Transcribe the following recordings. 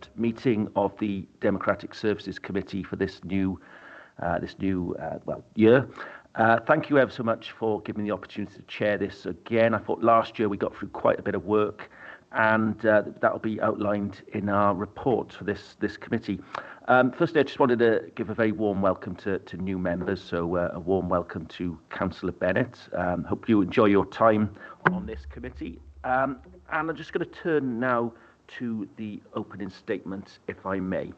first meeting of the Democratic Services Committee for this new year. Thank you ever so much for giving me the opportunity to chair this again. I thought last year we got through quite a bit of work, and that will be outlined in our report for this committee. Firstly, I just wanted to give a very warm welcome to new members. So a warm welcome to Councillor Bennett. Hope you enjoy your time on this committee. And I'm just going to turn now to the opening statement, if I may.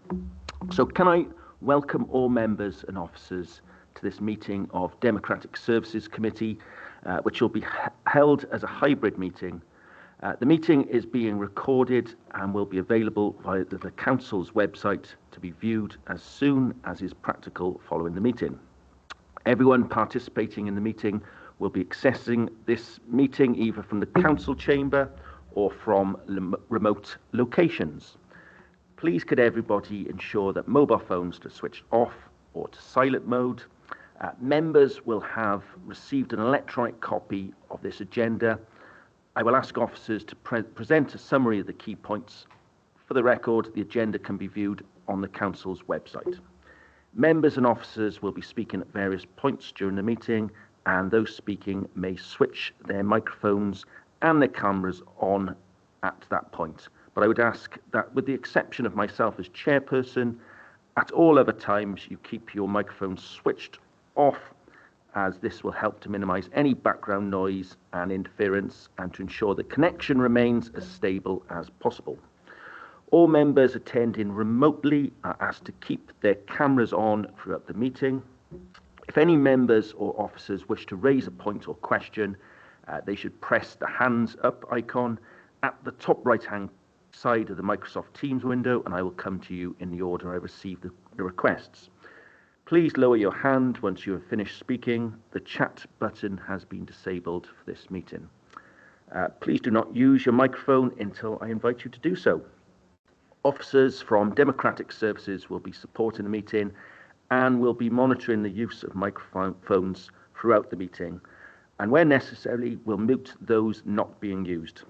So can I welcome all members and officers to this meeting of Democratic Services Committee, which will be held as a hybrid meeting. The meeting is being recorded and will be available via the Council's website to be viewed as soon as is practical following the meeting. Everyone participating in the meeting will be accessing this meeting either from the Council chamber or from remote locations. Please could everybody ensure that mobile phones are switched off or to silent mode. Members will have received an electronic copy of this agenda. I will ask officers to present a summary of the key points. For the record, the agenda can be viewed on the Council's website. Members and officers will be speaking at various points during the meeting, and those speaking may switch their microphones and their cameras on at that point. But I would ask that, with the exception of myself as chairperson, at all other times you keep your microphones switched off, as this will help to minimise any background noise and interference and to ensure the connection remains as stable as possible. All members attending remotely are asked to keep their cameras on throughout the meeting. If any members or officers wish to raise a point or question, they should press the hands up icon at the top right hand side of the Microsoft Teams window, and I will come to you in the order I receive the requests. Please lower your hand once you have finished speaking. The chat button has been disabled for this meeting. Please do not use your microphone until I invite you to do so. Officers from Democratic Services will be supporting the meeting and will be monitoring the use of microphones throughout the meeting, and where necessary will mute those not being used.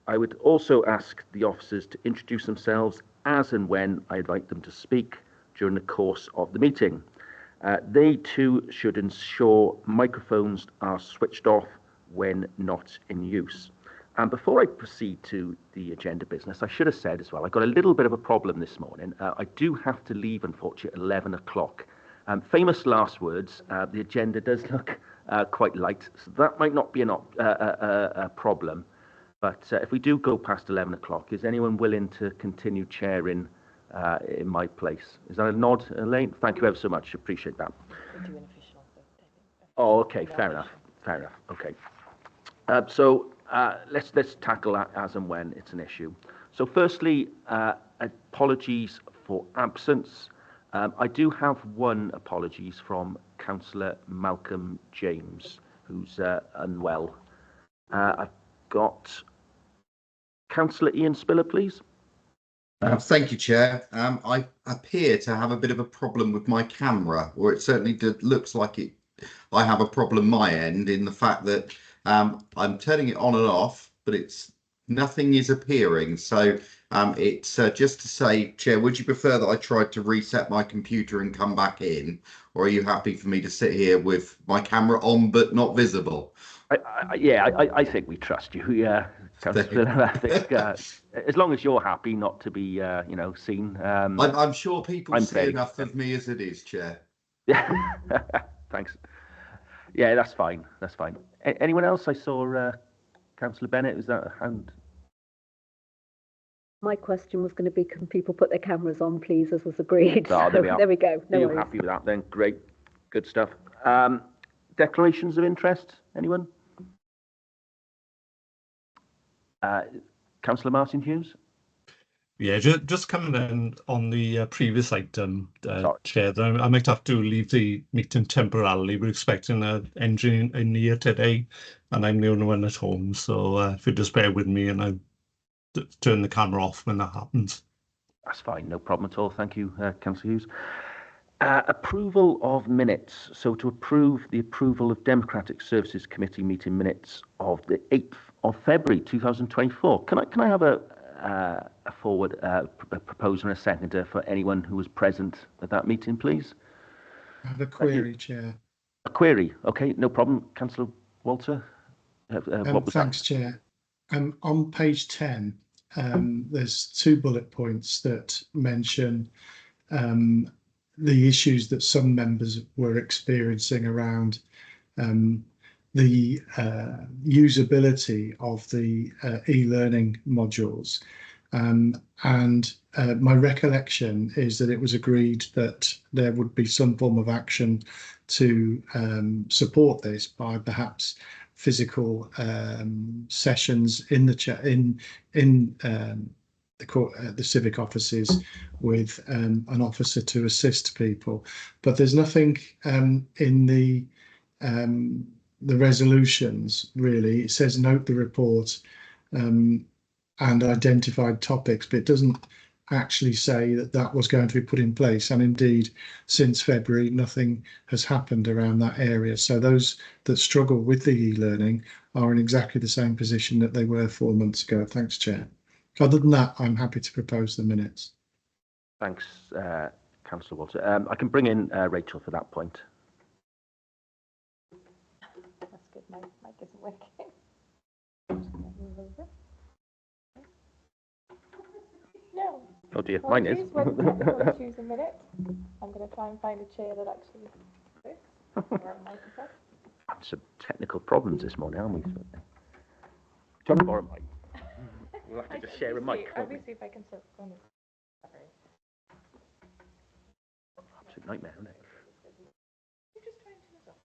I would also ask the officers to introduce themselves as and when I invite them to speak during the course of the meeting. They too should ensure microphones are switched off when not in use. And before I proceed to the agenda business, I should have said as well, I got a little bit of a problem this morning. I do have to leave, unfortunately, at 11 o'clock. Famous last words, the agenda does look quite light, so that might not be a problem. But if we do go past 11 o'clock, is anyone willing to continue chairing in my place? Is that a nod, Elaine? Thank you ever so much. Appreciate that. Oh, okay. Fair enough. Okay. So let's tackle that as and when it's an issue. So firstly, apologies for absence. I do have one apologies from Councillor Malcolm James, who's unwell. I've got Councillor Ian Spiller, please. Thank you, Chair. I appear to have a bit of a problem with my camera, or it certainly looks like it. I have a problem my end in the fact that I'm turning it on and off, but nothing is appearing. So it's just to say, Chair, would you prefer that I tried to reset my computer and come back in, or are you happy for me to sit here with my camera on but not visible? I think we trust you. Yeah, I think as long as you're happy not to be, seen. I'm sure people see enough of me as it is, Chair. Yeah, thanks. Yeah, that's fine. That's fine. Anyone else? I saw Councillor Bennett. Was that a hand? My question was going to be, can people put their cameras on, please, as was agreed? Oh, there we are. There we go. No worries. Are you happy with that then? Great. Good stuff. Declarations of interest? Anyone? Councillor Martin Hughes? Yeah, just coming in on the previous item, Chair, I might have to leave the meeting temporarily. We're expecting an engineer today, and I'm the only one at home. So if you just bear with me, and I'll turn the camera off when that happens. That's fine, no problem at all. Thank you, Councillor Hughes. Approval of minutes. So to approve the approval of Democratic Services Committee meeting minutes of the 8th of February 2024. Can I have a forward a proposer and a seconder for anyone who was present at that meeting, please? I have a query, Chair. A query, okay, no problem. Councillor Walter? What was Thanks, that? Chair. On page 10, there's 2 bullet points that mention the issues that some members were experiencing around the usability of the e-learning modules. And my recollection is that it was agreed that there would be some form of action to support this by perhaps physical sessions in the civic offices with an officer to assist people. But there's nothing in the resolutions really. It says note the report and identified topics, but it doesn't actually say that that was going to be put in place. And indeed, since February, nothing has happened around that area. So those that struggle with the e-learning are in exactly the same position that they were 4 months ago. Thanks, Chair. Other than that, I'm happy to propose the minutes. Thanks, Councillor Walter. I can bring in Rachel for that point. That's good. My mic isn't working. No. Oh dear, mine is. Choose a minute. I'm going to try and find a chair that actually works. Some technical problems this morning, aren't we? Do you want to borrow mine? We'll have to just share a mic. Let me see if I can sit on this. Absolute nightmare, isn't it? You just try and turn this off.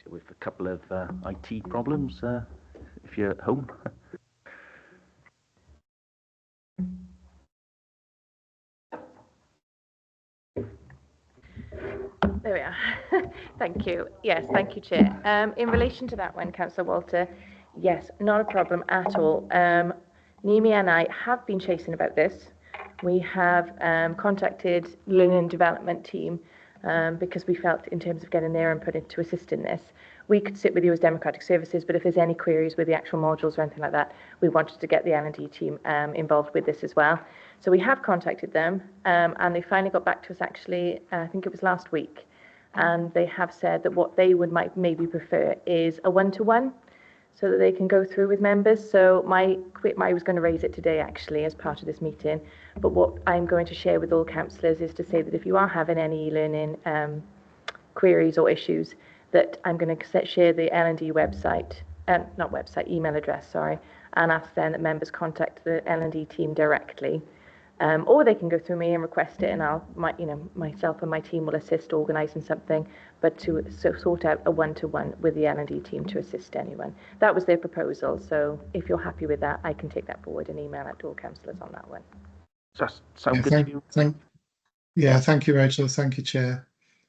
With a couple of IT problems if you're at home. There we are. Thank you. Yes, thank you, Chair. In relation to that one, Councillor Walter, yes, not a problem at all. Nimi and I have been chasing about this. We have contacted Learning and Development team because we felt in terms of getting their input to assist in this. We could sit with you as Democratic Services, but if there's any queries with the actual modules or anything like that, we wanted to get the L&D team involved with this as well. So we have contacted them and they finally got back to us actually, I think it was last week. And they have said that what they would maybe prefer is a one-to-one so that they can go through with members. So I was going to raise it today actually as part of this meeting, but what I'm going to share with all councillors is to say that if you are having any e-learning queries or issues, that I'm going to share the L&D website, email address, sorry, and ask then that members contact the L&D team directly. Or they can go through me and request it, and myself and my team will assist organising something, but to sort out a one-to-one with the L&D team to assist anyone. That was their proposal, so if you're happy with that, I can take that forward and email it to all councillors on that one. Does that sound good to you? Thank you, Rachel. Thank you, Chair.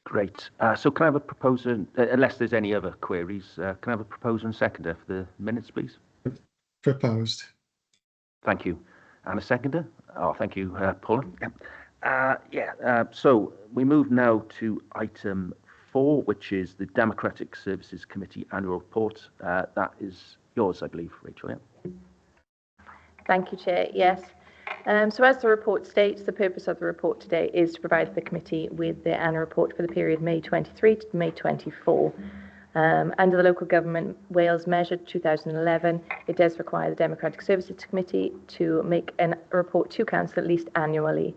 Great. So can I have a proposer, unless there's any other queries, can I have a proposer and seconder for the minutes, please? Proposed. Thank you. And a seconder? Oh, thank you, Paula. So we move now to item 4, which is the Democratic Services Committee Annual Report. That is yours, I believe, Rachel. Yeah. Thank you, Chair. Yes. So as the report states, the purpose of the report today is to provide the committee with the annual report for the period May 23 to May 24. Under the Local Government Wales Measure 2011, it does require the Democratic Services Committee to make a report to Council at least annually.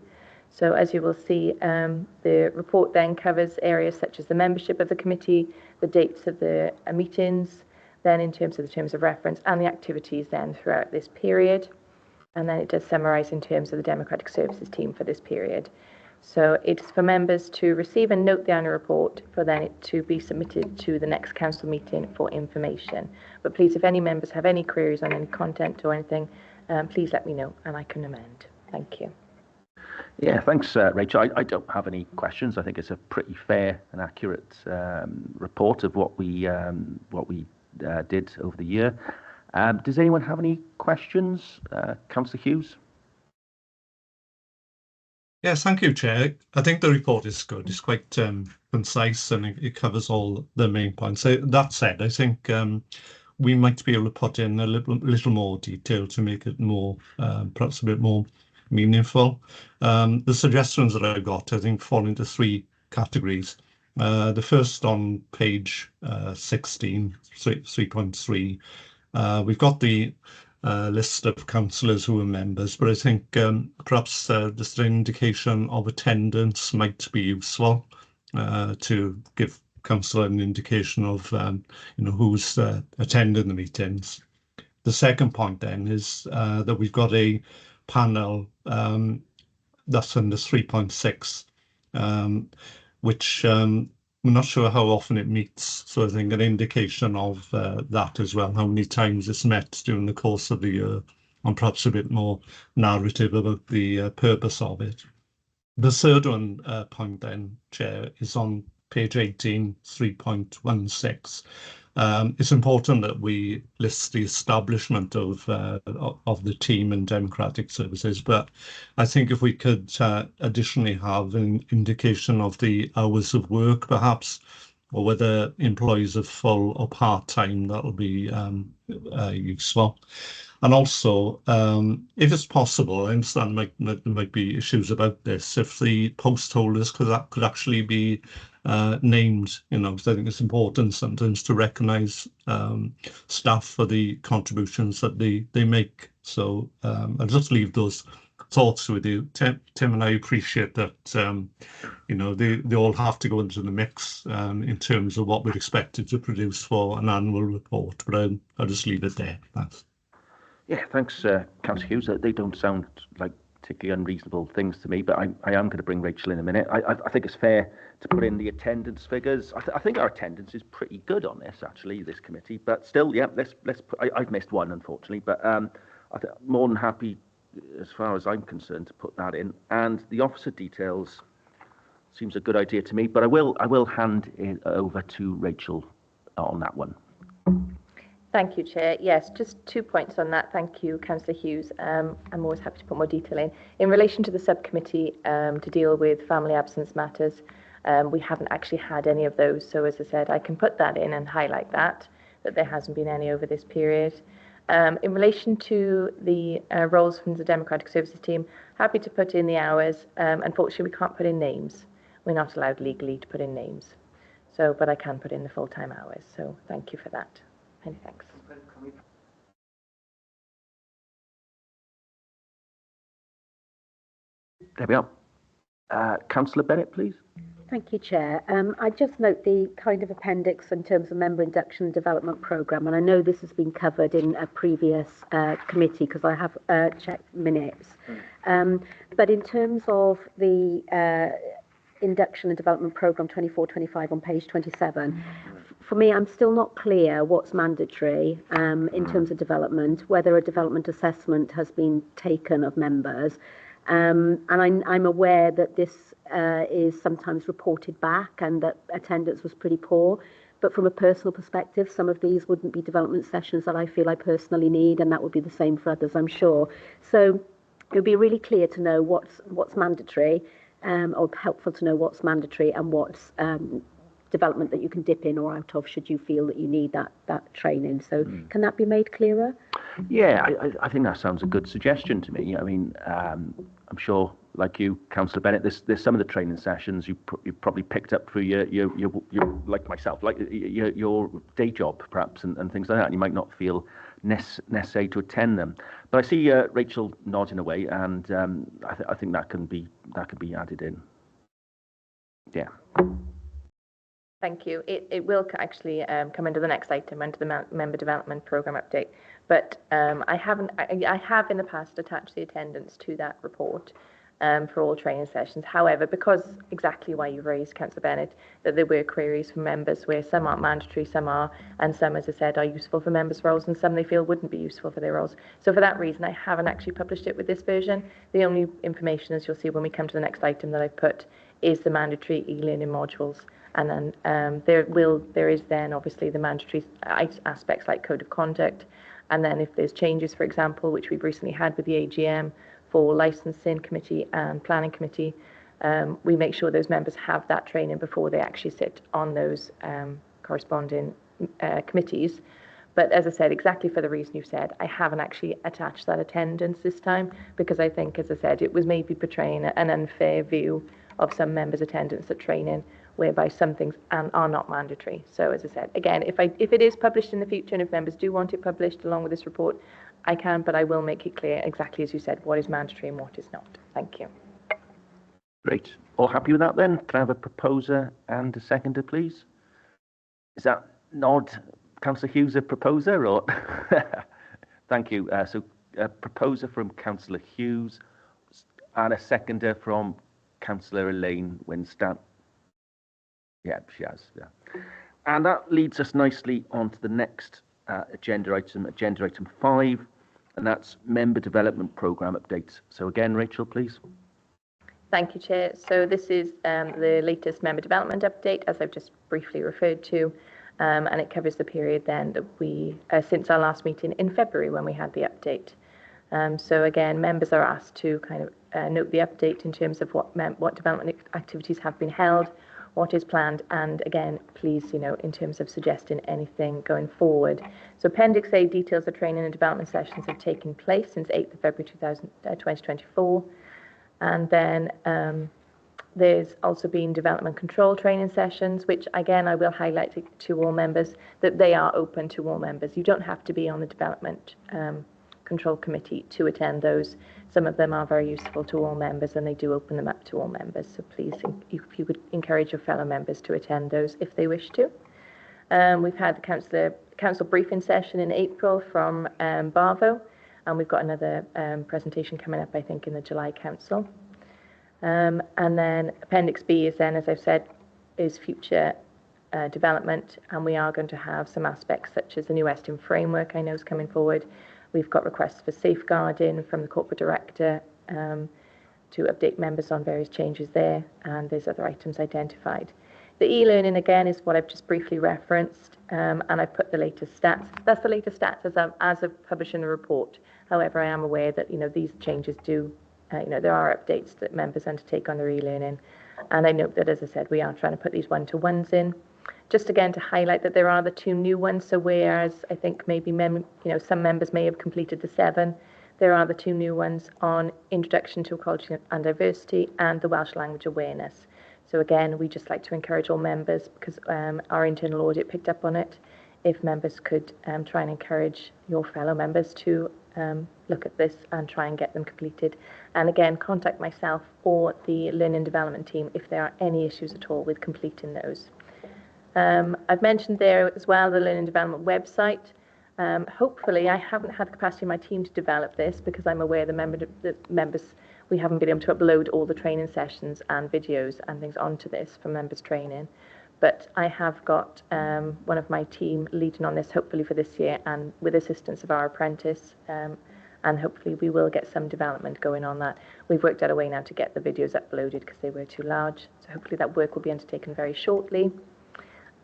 So as you will see, the report then covers areas such as the membership of the committee, the dates of the meetings, then in terms of the terms of reference and the activities then throughout this period. And then it does summarise in terms of the Democratic Services team for this period. So it's for members to receive and note the annual report for then it to be submitted to the next council meeting for information. But please, if any members have any queries on any content or anything, please let me know and I can amend. Thank you. Yeah, thanks, Rachel. I don't have any questions. I think it's a pretty fair and accurate report of what we did over the year. Does anyone have any questions? Councillor Hughes? Yes, thank you, Chair. I think the report is good. It's quite concise and it covers all the main points. So that said, I think we might be able to put in a little more detail to make it more, perhaps a bit more meaningful. The suggestions that I got, I think, fall into three categories. The first on page 16, 3.3, we've got the list of councillors who are members, but I think perhaps just an indication of attendance might be useful to give council an indication of who's attending the meetings. The second point then is that we've got a panel that's under 3.6, which we're not sure how often it meets, so I think an indication of that as well, how many times it's met during the course of the year, and perhaps a bit more narrative about the purpose of it. The third one point then, Chair, is on page 18, 3.16. It's important that we list the establishment of the team and democratic services, but I think if we could additionally have an indication of the hours of work, perhaps, or whether employees are full or part-time, that'll be useful. And also, if it's possible, I understand there might be issues about this, if the post holders could actually be named, because I think it's important sometimes to recognise staff for the contributions that they make. So I'll just leave those thoughts with you, Tim, and I appreciate that they all have to go into the mix in terms of what we're expected to produce for an annual report, but I'll just leave it there. Thanks. Yeah, thanks, Councillor Hughes. They don't sound like particularly unreasonable things to me, but I am going to bring Rachel in a minute. I think it's fair to put in the attendance figures. I think our attendance is pretty good on this, actually, this committee. But still, yeah, let's put. I've missed one, unfortunately, but I'm more than happy, as far as I'm concerned, to put that in. And the officer details seems a good idea to me. But I will hand it over to Rachel on that one. Thank you, Chair. Yes, just 2 points on that. Thank you, Councillor Hughes. I'm always happy to put more detail in. In relation to the subcommittee to deal with family absence matters, we haven't actually had any of those. So as I said, I can put that in and highlight that there hasn't been any over this period. In relation to the roles from the Democratic Services team, happy to put in the hours. Unfortunately, we can't put in names. We're not allowed legally to put in names. So, but I can put in the full-time hours. So thank you for that. Many thanks. There we are. Councillor Bennett, please. Thank you, Chair. I just note the kind of appendix in terms of member induction and development programme, and I know this has been covered in a previous committee because I have checked minutes. But in terms of the induction and development programme 24-25 on page 27, for me, I'm still not clear what's mandatory in terms of development, whether a development assessment has been taken of members. And I'm aware that this is sometimes reported back and that attendance was pretty poor. But from a personal perspective, some of these wouldn't be development sessions that I feel I personally need, and that would be the same for others, I'm sure. So it would be really clear to know what's mandatory, or helpful to know what's mandatory and what's development that you can dip in or out of should you feel that you need that training. So can that be made clearer? Yeah, I think that sounds a good suggestion to me. I mean, I'm sure, like you, Councillor Bennett, there's some of the training sessions you probably picked up through your like myself, like your day job perhaps, and things like that. And you might not feel necessary to attend them. But I see Rachel nodding away, and I think that could be added in. Yeah. Thank you. It will actually come under the next item, under the member development programme update. But I have in the past attached the attendance to that report. for all training sessions. However, because exactly why you raised, Councillor Bennett, that there were queries from members where some aren't mandatory, some are, and some, as I said, are useful for members' roles, and some they feel wouldn't be useful for their roles. So for that reason, I haven't actually published it with this version. The only information, as you'll see when we come to the next item that I've put, is the mandatory e-learning modules. And then there is then obviously the mandatory aspects like code of conduct. And then if there's changes, for example, which we've recently had with the AGM, for licensing committee and planning committee, we make sure those members have that training before they actually sit on those corresponding committees. But as I said, exactly for the reason you said, I haven't actually attached that attendance this time, because I think, as I said, it was maybe portraying an unfair view of some members' attendance at training, whereby some things are not mandatory. So as I said, again, if it is published in the future and if members do want it published along with this report, I can, but I will make it clear exactly as you said, what is mandatory and what is not. Thank you. Great. All happy with that then? Can I have a proposer and a seconder, please? Is that nod, Councillor Hughes, a proposer, or? Thank you. So a proposer from Councillor Hughes and a seconder from Councillor Elaine Winstanley. Yeah, she has. Yeah. And that leads us nicely on to the next agenda item 5, and that's member development programme updates. So again, Rachel, please. Thank you, Chair. So this is the latest member development update, as I've just briefly referred to, and it covers the period then that we, since our last meeting in February when we had the update. So again, members are asked to kind of note the update in terms of what development activities have been held, what is planned, and again, please, in terms of suggesting anything going forward. So Appendix A details the training and development sessions have taken place since 8th of February 2024. And then there's also been development control training sessions, which again, I will highlight to all members that they are open to all members. You don't have to be on the development control committee to attend those. Some of them are very useful to all members and they do open them up to all members. So please, if you would encourage your fellow members to attend those if they wish to. We've had the council briefing session in April from Barvo, and we've got another presentation coming up, I think, in the July council. And then Appendix B is then, as I've said, is future development, and we are going to have some aspects such as the new Weston framework I know is coming forward. We've got requests for safeguarding from the corporate director to update members on various changes there, and there's other items identified. The e-learning, again, is what I've just briefly referenced, and I've put the latest stats. That's the latest stats as of publishing the report. However, I am aware that, these changes do, there are updates that members undertake on their e-learning, and I note that, as I said, we are trying to put these one-to-ones in. Just again to highlight that there are the 2 new ones. So whereas I think maybe some members may have completed the 7, there are the 2 new ones on Introduction to Equality and Diversity and the Welsh Language Awareness. So again, we just like to encourage all members, because our internal audit picked up on it, if members could try and encourage your fellow members to look at this and try and get them completed. And again, contact myself or the Learning Development team if there are any issues at all with completing those. I've mentioned there as well the Learning Development website. Hopefully, I haven't had the capacity in my team to develop this, because I'm aware the members, we haven't been able to upload all the training sessions and videos and things onto this for members training. But I have got one of my team leading on this, hopefully for this year, and with assistance of our apprentice. And hopefully we will get some development going on that. We've worked out a way now to get the videos uploaded because they were too large. So hopefully that work will be undertaken very shortly.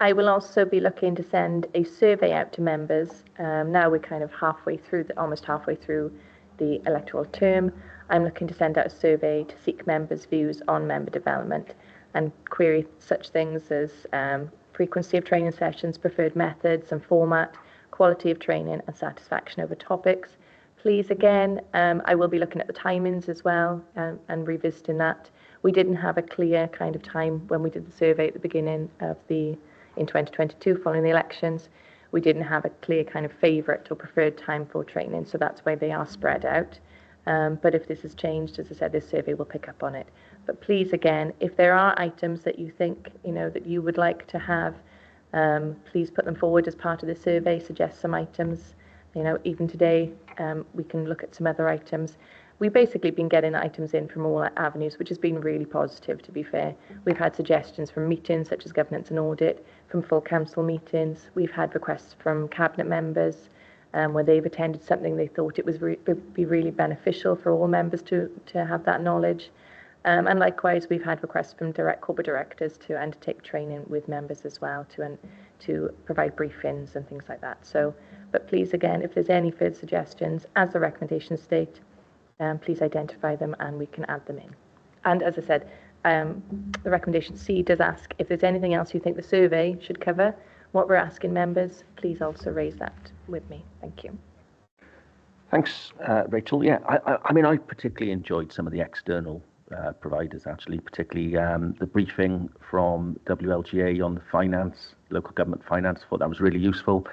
I will also be looking to send a survey out to members. Now we're kind of almost halfway through the electoral term. I'm looking to send out a survey to seek members' views on member development and query such things as frequency of training sessions, preferred methods and format, quality of training and satisfaction over topics. Please, again, I will be looking at the timings as well and revisiting that. We didn't have a clear kind of time when we did the survey at the beginning of in 2022, following the elections. We didn't have a clear kind of favourite or preferred time for training, so that's why they are spread out. But if this has changed, as I said, this survey will pick up on it. But please, again, if there are items that you think, that you would like to have, please put them forward as part of the survey, suggest some items. Even today, we can look at some other items. we've basically been getting items in from all avenues, which has been really positive, to be fair. We've had suggestions from meetings such as governance and audit, from full council meetings. We've had requests from cabinet members where they've attended something they thought it was would be really beneficial for all members to have that knowledge. And likewise, we've had requests from corporate directors to undertake training with members as well, to provide briefings and things like that. So, but please, again, if there's any further suggestions, as the recommendations state, please identify them and we can add them in. And as I said, the recommendation C does ask if there's anything else you think the survey should cover, what we're asking members, please also raise that with me. Thank you. Thanks, Rachel. Yeah, I mean, I particularly enjoyed some of the external providers, actually, particularly the briefing from WLGA on the finance, local government finance. I thought that was really useful.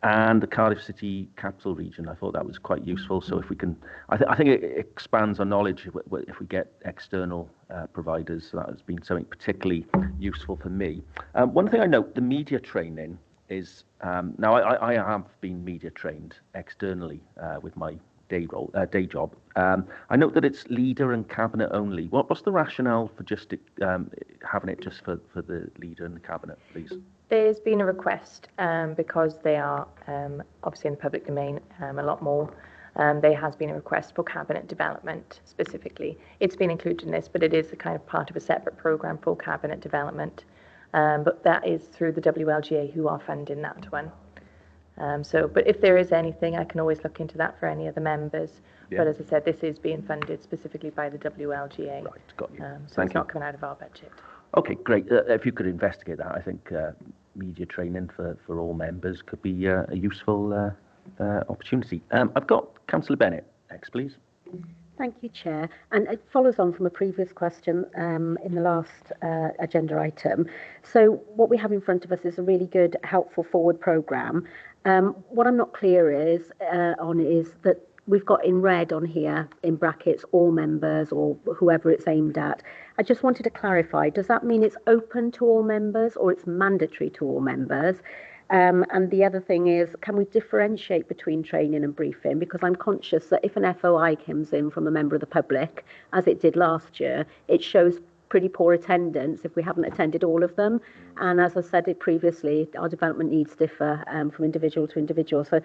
And the Cardiff City Capital Region, I thought that was quite useful. So if we can, I think it expands our knowledge if we get external providers. So that has been something particularly useful for me. One thing I note, the media training is, now I have been media trained externally with my day job. I note that it's leader and cabinet only. What's the rationale for just having it just for the leader and the cabinet, please? There's been a request because they are obviously in the public domain a lot more. There has been a request for cabinet development specifically. It's been included in this, but it is a kind of part of a separate programme for cabinet development. But that is through the WLGA who are funding that one. But if there is anything, I can always look into that for any of the members. Yeah. But as I said, this is being funded specifically by the WLGA. Right, got you. So it's not coming out of our budget. Okay, great. If you could investigate that, I think media training for all members could be a useful opportunity. I've got Councillor Bennett next, please. Thank you, Chair. And it follows on from a previous question in the last agenda item. So what we have in front of us is a really good, helpful forward programme. What I'm not clear is that we've got in red on here, in brackets, all members or whoever it's aimed at. I just wanted to clarify, does that mean it's open to all members or it's mandatory to all members? And the other thing is, can we differentiate between training and briefing? Because I'm conscious that if an FOI comes in from a member of the public, as it did last year, it shows pretty poor attendance if we haven't attended all of them. And as I said it previously, our development needs differ from individual to individual. So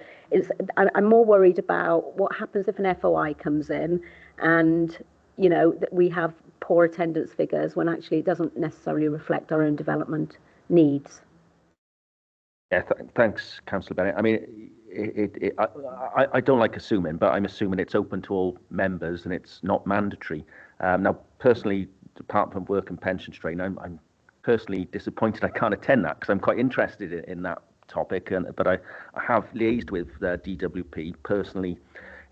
I'm more worried about what happens if an FOI comes in and, you know, that we have poor attendance figures when actually it doesn't necessarily reflect our own development needs. Yeah, thanks, Councillor Bennett. I mean, I don't like assuming, but I'm assuming it's open to all members and it's not mandatory. Now, personally, Department of Work and Pensions Training, I'm personally disappointed I can't attend that because I'm quite interested in that topic. But I have liaised with DWP personally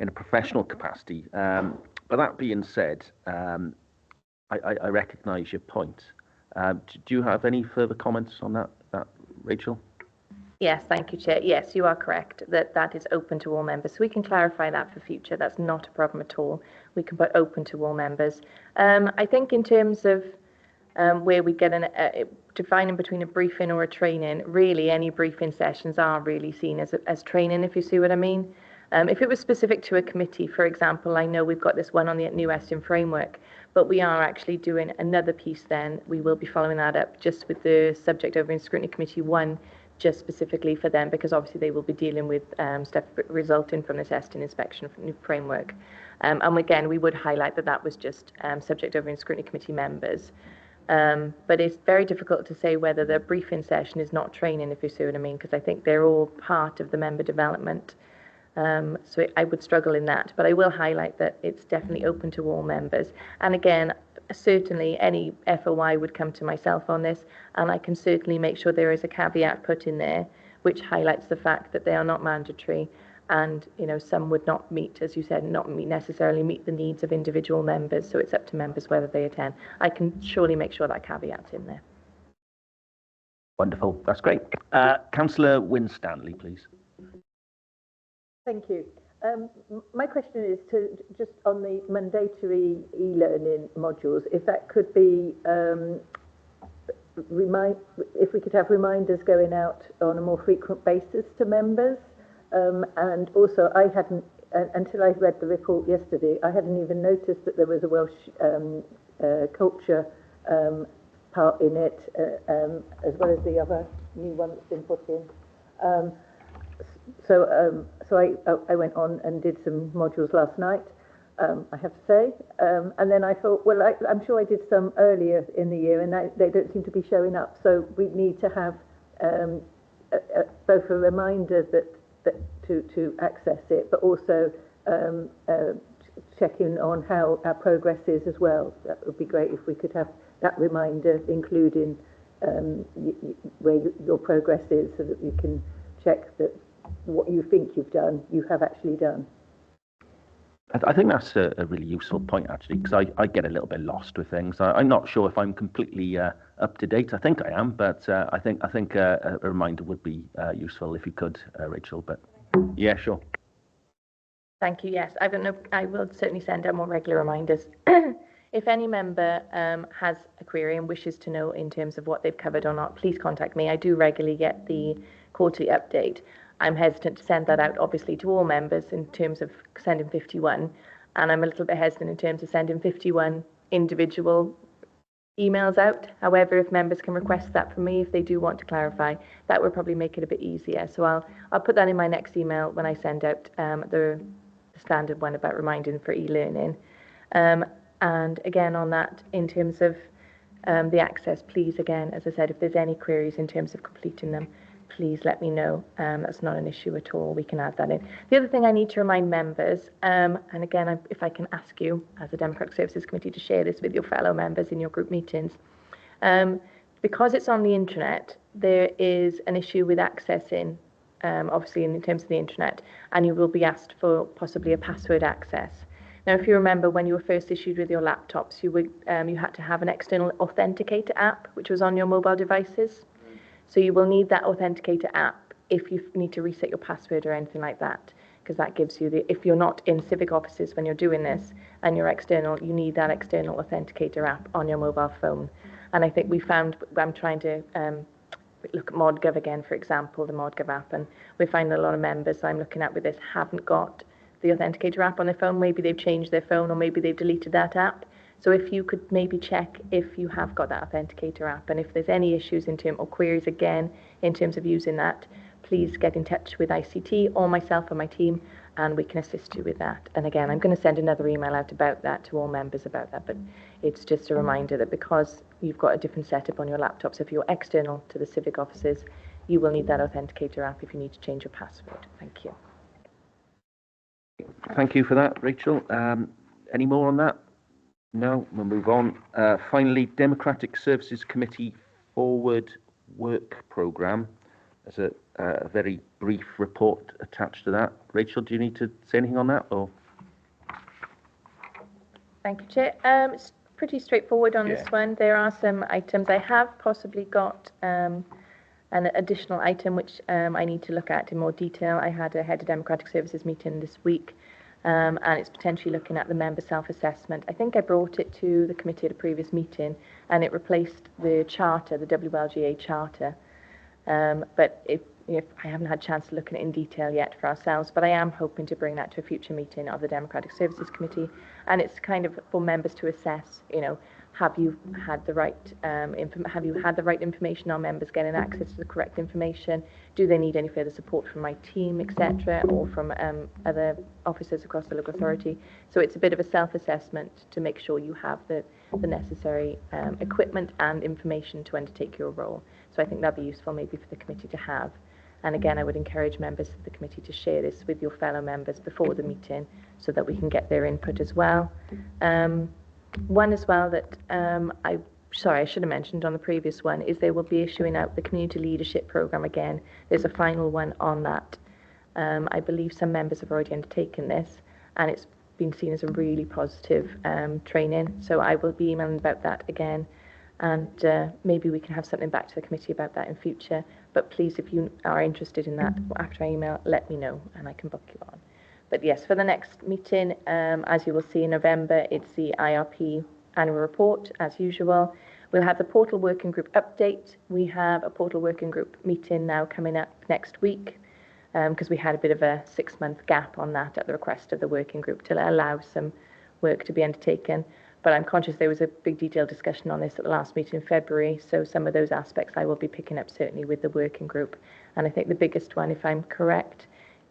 in a professional capacity. But that being said, I recognise your point. Do you have any further comments on that, Rachel? Yes, thank you, Chair. Yes, you are correct that is open to all members. So we can clarify that for future. That's not a problem at all. We can put open to all members. I think in terms of where we get defining between a briefing or a training, really any briefing sessions are really seen as training, if you see what I mean. If it was specific to a committee, for example, I know we've got this one on the New Western Framework, but we are actually doing another piece then. We will be following that up just with the Subject Over and Scrutiny Committee 1, just specifically for them, because obviously they will be dealing with stuff resulting from the testing inspection new framework. And again, we would highlight that was just Subject Over and Scrutiny Committee members. But it's very difficult to say whether the briefing session is not training, if you see what I mean, because I think they're all part of the member development. So I would struggle in that, but I will highlight that it's definitely open to all members. And again, certainly any FOI would come to myself on this, and I can certainly make sure there is a caveat put in there which highlights the fact that they are not mandatory, and you know, some would not meet, as you said, necessarily meet the needs of individual members, so it's up to members whether they attend. I can surely make sure that caveat's in there. Wonderful, that's great. Councillor Winstanley, please. Thank you. My question is to just on the mandatory e-learning modules, if that could be if we could have reminders going out on a more frequent basis to members, and also I hadn't until I read the report yesterday, I hadn't even noticed that there was a Welsh culture part in it, as well as the other new one that's been put in. So I went on and did some modules last night, I have to say, and then I thought, well, I'm sure I did some earlier in the year, and they don't seem to be showing up. So we need to have both a reminder that to access it, but also checking on how our progress is as well. That would be great if we could have that reminder, including where your progress is, so that we can check that what you think you've done, you have actually done. I think that's a really useful point, actually, because I get a little bit lost with things. I'm not sure if I'm completely up to date. I think I am, but I think a reminder would be useful if you could, Rachel. But yeah, sure. Thank you. Yes, I will certainly send out more regular reminders. If any member has a query and wishes to know in terms of what they've covered or not, please contact me. I do regularly get the quarterly update. I'm hesitant to send that out, obviously, to all members in terms of sending 51, and I'm a little bit hesitant in terms of sending 51 individual emails out. However, if members can request that from me, if they do want to clarify, that would probably make it a bit easier. So I'll put that in my next email when I send out the standard one about reminding for e-learning. And again, on that, in terms of the access, please, again, as I said, if there's any queries in terms of completing them, please let me know. That's not an issue at all. We can add that in. The other thing I need to remind members, and again, if I can ask you as a Democratic Services Committee to share this with your fellow members in your group meetings, because it's on the internet, there is an issue with accessing, obviously in terms of the internet, and you will be asked for possibly a password access. Now, if you remember, when you were first issued with your laptops, you had to have an external authenticator app, which was on your mobile devices. So you will need that authenticator app if you need to reset your password or anything like that, because that gives you if you're not in civic offices when you're doing this and you're external, you need that external authenticator app on your mobile phone. And I think we found, I'm trying to look at ModGov again, for example, the ModGov app, and we find that a lot of members I'm looking at with this haven't got the authenticator app on their phone. Maybe they've changed their phone, or maybe they've deleted that app. So if you could maybe check if you have got that authenticator app, and if there's any issues in terms or queries again in terms of using that, please get in touch with ICT or myself or my team, and we can assist you with that. And again, I'm going to send another email out about that to all members about that, but it's just a reminder that because you've got a different setup on your laptops, if you're external to the civic offices, you will need that authenticator app if you need to change your password. Thank you. Thank you for that, Rachel. Any more on that? No, we'll move on. Finally, Democratic Services Committee Forward Work Programme. There's a very brief report attached to that. Rachel, do you need to say anything on that? Or? Thank you, Chair. It's pretty straightforward on this one. There are some items. I have possibly got an additional item which I need to look at in more detail. I had a Head of Democratic Services meeting this week, and it's potentially looking at the member self-assessment. I think I brought it to the committee at a previous meeting, and it replaced the charter, the WLGA charter. But if I haven't had a chance to look at it in detail yet for ourselves, but I am hoping to bring that to a future meeting of the Democratic Services Committee, and it's kind of for members to assess, have you had the right information? Are members getting access to the correct information? Do they need any further support from my team, etc., or from other officers across the local authority? So it's a bit of a self-assessment to make sure you have the necessary equipment and information to undertake your role. So I think that'd be useful maybe for the committee to have. And again, I would encourage members of the committee to share this with your fellow members before the meeting so that we can get their input as well. One as well that I should have mentioned on the previous one is they will be issuing out the community leadership programme again. There's a final one on that. I believe some members have already undertaken this, and it's been seen as a really positive training. So I will be emailing about that again, and maybe we can have something back to the committee about that in future. But please, if you are interested in that after I email, let me know and I can book you on. But yes, for the next meeting, as you will see in November, it's the IRP annual report as usual. We'll have the portal working group update. We have a portal working group meeting now coming up next week. because we had a bit of a 6-month gap on that at the request of the working group to allow some work to be undertaken. But I'm conscious there was a big detailed discussion on this at the last meeting in February, so some of those aspects I will be picking up certainly with the working group. And I think the biggest one, if I'm correct,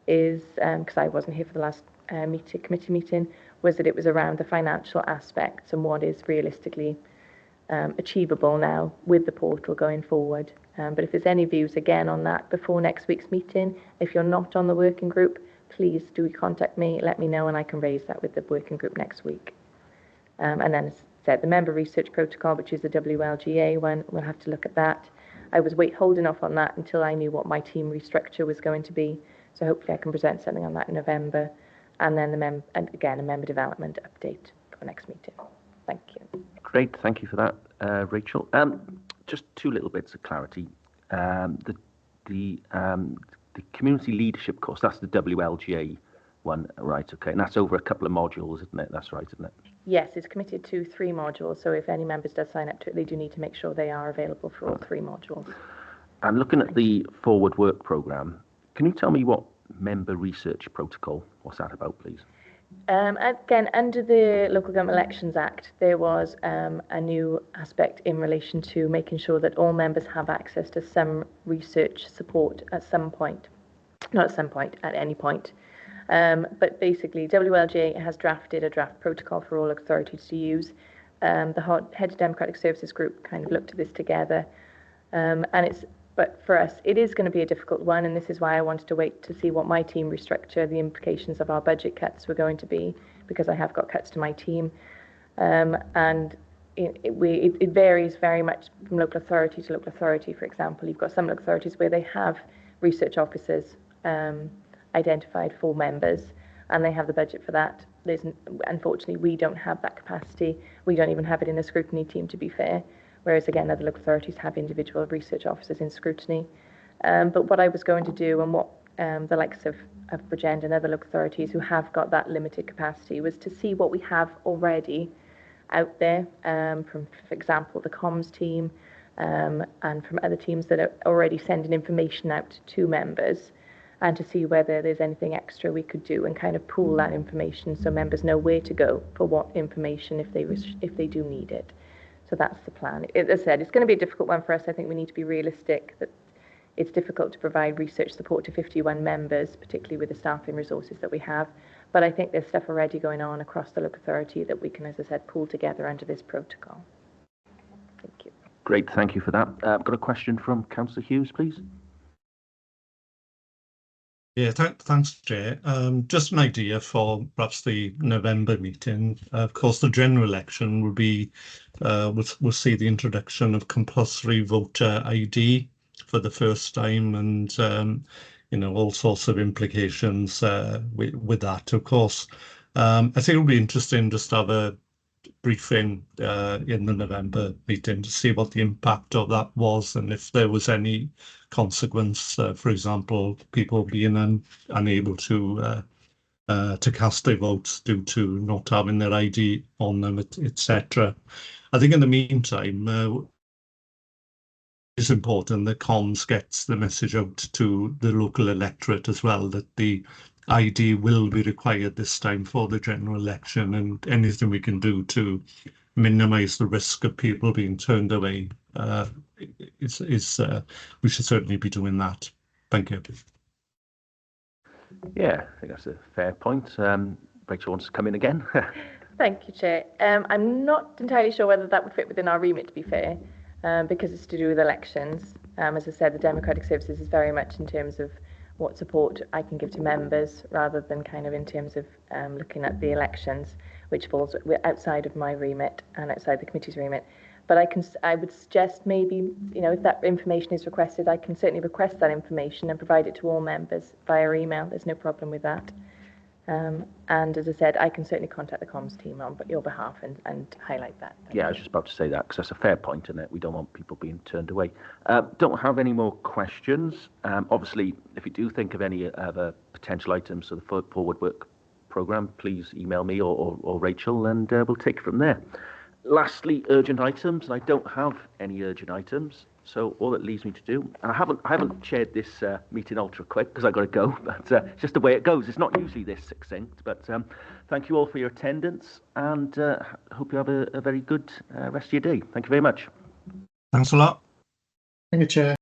is, because I wasn't here for the last committee meeting, was that it was around the financial aspects and what is realistically achievable now with the portal going forward. But if there's any views again on that before next week's meeting, if you're not on the working group, please do contact me, let me know, and I can raise that with the working group next week. And then, as I said, the member research protocol, which is the WLGA one, we'll have to look at that. I was holding off on that until I knew what my team restructure was going to be. So hopefully I can present something on that in November. And then a member development update for next meeting. Thank you. Great, thank you for that, Rachel. Just two little bits of clarity. The community leadership course, that's the WLGA one, right? Okay, and that's over a couple of modules, isn't it? That's right, isn't it? Yes, it's committed to 3 modules. So if any members does sign up to it, they do need to make sure they are available for all 3 modules. And looking at the forward work programme, can you tell me what member research protocol, what's that about, please? Again, under the Local Government Elections Act, there was a new aspect in relation to making sure that all members have access to some research support at some point. Not at some point, at any point. But basically, WLGA has drafted a draft protocol for all authorities to use. The Head of Democratic Services Group kind of looked at this together. But for us, it is going to be a difficult one, and this is why I wanted to wait to see what my team restructure, the implications of our budget cuts were going to be, because I have got cuts to my team. And it varies very much from local authority to local authority. For example, you've got some local authorities where they have research officers identified for members, and they have the budget for that. Unfortunately, we don't have that capacity. We don't even have it in the scrutiny team, to be fair. Whereas, again, other local authorities have individual research officers in scrutiny. But what I was going to do, and what the likes of Bridgend and other local authorities who have got that limited capacity, was to see what we have already out there from, for example, the comms team and from other teams that are already sending information out to members, and to see whether there's anything extra we could do and kind of pool that information so members know where to go for what information if they do need it. So that's the plan. As I said, it's going to be a difficult one for us. I think we need to be realistic that it's difficult to provide research support to 51 members, particularly with the staffing resources that we have. But I think there's stuff already going on across the local authority that we can, as I said, pull together under this protocol. Thank you. Great, thank you for that. I've got a question from Councillor Hughes, please. Yeah, thanks, Chair. Just an idea for perhaps the November meeting. Of course, the general election will be, we'll see the introduction of compulsory voter ID for the first time, and all sorts of implications with that, of course. I think it'll be interesting just to have a briefing in the November meeting to see what the impact of that was, and if there was any consequence, for example, people being unable to cast their votes due to not having their ID on them, etc. I think in the meantime, it's important that comms gets the message out to the local electorate as well, that the ID will be required this time for the general election, and anything we can do to minimise the risk of people being turned away we should certainly be doing that. Thank you. Yeah, I think that's a fair point. Rachel wants to come in again. Thank you, Chair. I'm not entirely sure whether that would fit within our remit, to be fair, because it's to do with elections. As I said, the Democratic Services is very much in terms of what support I can give to members, rather than kind of in terms of looking at the elections, which falls outside of my remit and outside the committee's remit. But I would suggest maybe, if that information is requested, I can certainly request that information and provide it to all members via email. There's no problem with that. And as I said, I can certainly contact the comms team on your behalf and highlight that. Yeah, I was just about to say that, because that's a fair point, isn't it? We don't want people being turned away. Don't have any more questions. Obviously, if you do think of any other potential items for the forward work programme, please email me or Rachel, and we'll take it from there. Lastly, urgent items, and I don't have any urgent items, so all that leaves me to do, and I haven't chaired this meeting ultra quick because I've got to go, but it's just the way it goes. It's not usually this succinct, but thank you all for your attendance, and hope you have a very good rest of your day. Thank you very much. Thanks a lot. Thank you, Chair.